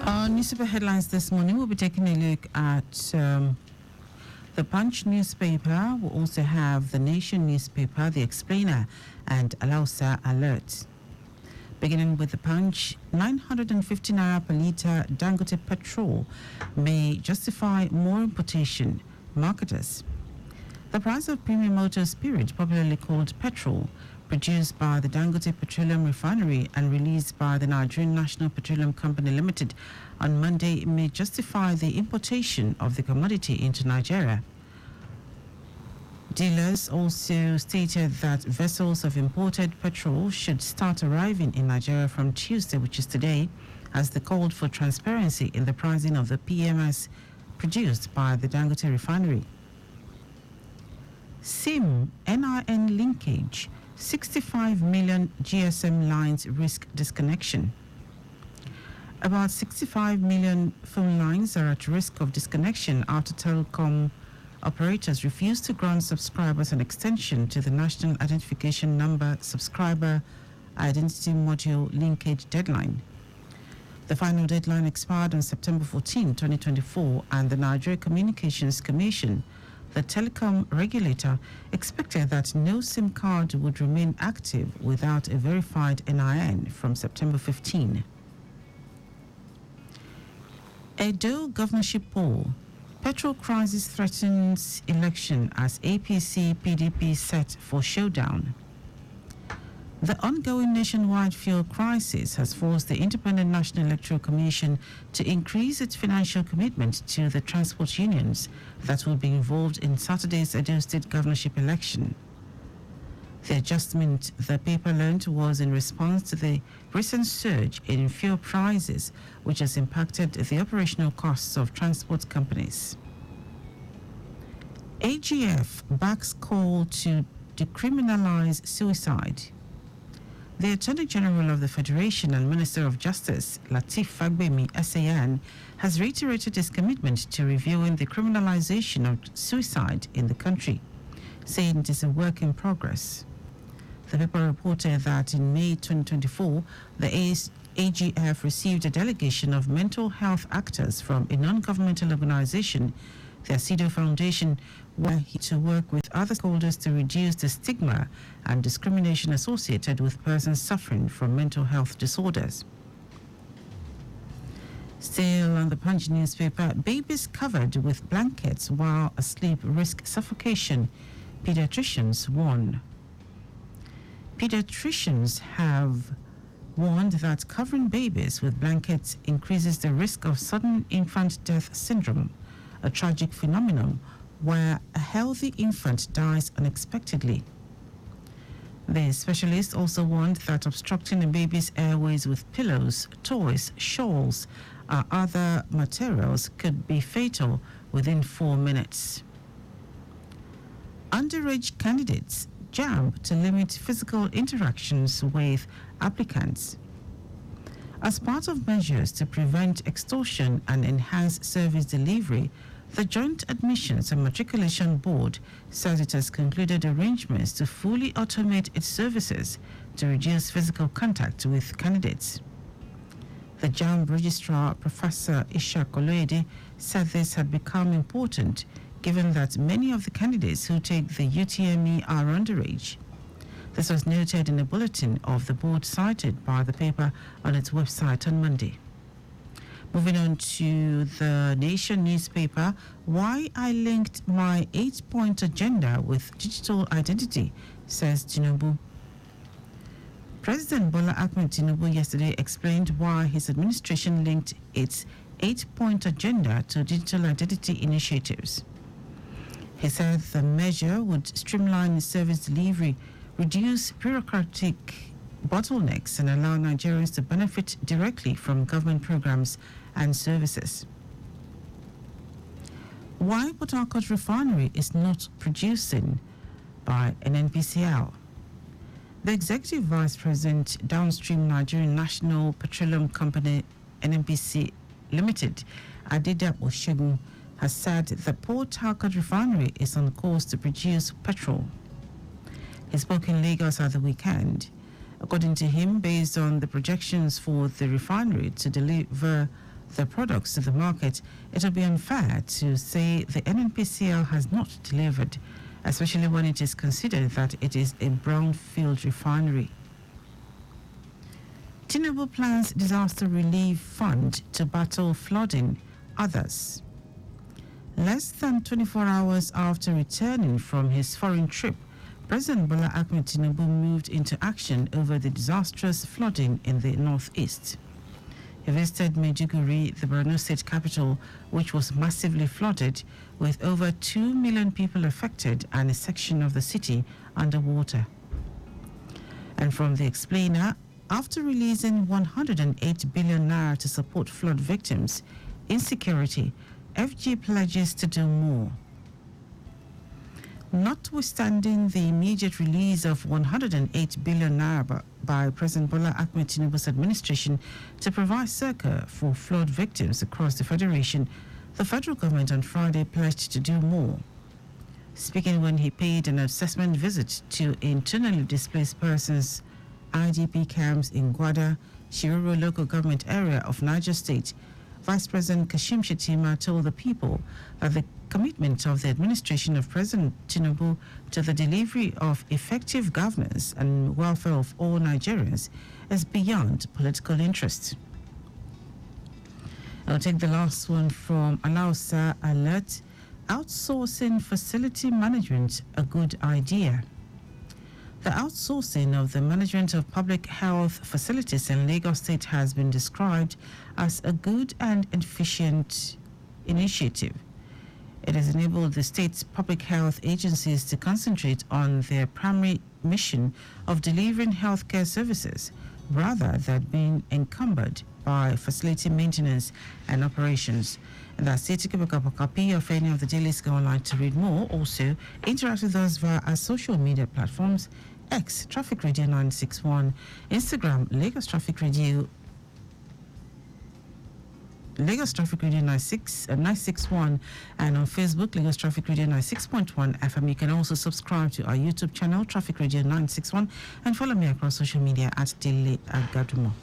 Our newspaper headlines this morning, we'll be taking a look at the Punch newspaper. We'll also have the Nation newspaper, The Explainer, and Alausa Alert. Beginning with the Punch, 950 naira per litre Dangote petrol may justify more importation. Marketers. The price of premium motor spirit, popularly called petrol, produced by the Dangote Petroleum Refinery and released by the Nigerian National Petroleum Company Limited on Monday, may justify the importation of the commodity into Nigeria. Dealers also stated that vessels of imported petrol should start arriving in Nigeria from Tuesday, which is today, as they called for transparency in the pricing of the PMS produced by the Dangote Refinery. SIM NIN linkage, 65 million GSM lines risk disconnection. About 65 million phone lines are at risk of disconnection after telecom operators refuse to grant subscribers an extension to the National Identification Number Subscriber Identity Module Linkage deadline. The final deadline expired on September 14, 2024, and the Nigeria Communications Commission, the telecom regulator, expected that no SIM card would remain active without a verified NIN from September 15. Edo governorship poll. Petrol crisis threatens election as APC-PDP set for showdown. The ongoing nationwide fuel crisis has forced the Independent National Electoral Commission to increase its financial commitment to the transport unions that will be involved in Saturday's Edo State governorship election. The adjustment, the paper learned, was in response to the recent surge in fuel prices, which has impacted the operational costs of transport companies. AGF backs call to decriminalize suicide. The Attorney General of the Federation and Minister of Justice, Lateef Fagbemi SAN, has reiterated his commitment to reviewing the criminalization of suicide in the country, saying it is a work in progress. The paper reported that in May 2024, the AGF received a delegation of mental health actors from a non-governmental organization, the Asido Foundation, where to work with other stakeholders to reduce the stigma and discrimination associated with persons suffering from mental health disorders. Still on the Punch newspaper, babies covered with blankets while asleep risk suffocation, pediatricians warn. Pediatricians have warned that covering babies with blankets increases the risk of sudden infant death syndrome, a tragic phenomenon where a healthy infant dies unexpectedly. The specialist also warned that obstructing a baby's airways with pillows, toys, shawls, or other materials could be fatal within 4 minutes. Underage candidates jam to limit physical interactions with applicants. As part of measures to prevent extortion and enhance service delivery, the Joint Admissions and Matriculation Board says it has concluded arrangements to fully automate its services to reduce physical contact with candidates. The JAMB Registrar, Professor Isha Koloede, said this had become important given that many of the candidates who take the UTME are underage. This was noted in a bulletin of the board cited by the paper on its website on Monday. Moving on to the Nation newspaper, why I linked my 8-point agenda with digital identity, says Tinubu. President Bola Ahmed Tinubu yesterday explained why his administration linked its 8-point agenda to digital identity initiatives. He said the measure would streamline service delivery, reduce bureaucratic bottlenecks, and allow Nigerians to benefit directly from government programs and services. Why Port Harcourt Refinery is not producing by NNPCL. The Executive Vice President, Downstream Nigerian National Petroleum Company, NNPC Limited, Adedapo Shegun, has said the Port Harcourt Refinery is on course to produce petrol. He spoke in Lagos at the weekend. According to him, based on the projections for the refinery to deliver their products to the market, it would be unfair to say the NNPCL has not delivered, especially when it is considered that it is a brownfield refinery. Tinubu plans disaster relief fund to battle flooding. Others. Less than 24 hours after returning from his foreign trip, President Bola Ahmed Tinubu moved into action over the disastrous flooding in the northeast. He visited Maiduguri, the Borno state capital, which was massively flooded, with over 2 million people affected and a section of the city underwater. And from the explainer, after releasing 108 billion naira to support flood victims, insecurity, FG pledges to do more. Notwithstanding the immediate release of 108 billion naira by President Bola Ahmed Tinubu's administration to provide succor for flood victims across the Federation, the federal government on Friday pledged to do more. Speaking when he paid an assessment visit to internally displaced persons IDP camps in Gwada, Shiroro local government area of Niger State, Vice President Kashim Shettima told the people that the commitment of the administration of President Tinubu to the delivery of effective governance and welfare of all Nigerians is beyond political interest. I'll take the last one from Alausa Alert. Outsourcing facility management, a good idea. The outsourcing of the management of public health facilities in Lagos State has been described as a good and efficient initiative. It has enabled the state's public health agencies to concentrate on their primary mission of delivering healthcare services rather than being encumbered by facility maintenance and operations. And that's it. To keep a copy of any of the dailies, go online to read more. Also, interact with us via our social media platforms: X, Traffic Radio 961, Instagram, Lagos Traffic Radio 961, and on Facebook, Lagos Traffic Radio 96.1 FM. You can also subscribe to our YouTube channel, Traffic Radio 961, and follow me across social media at Dele Agadumo.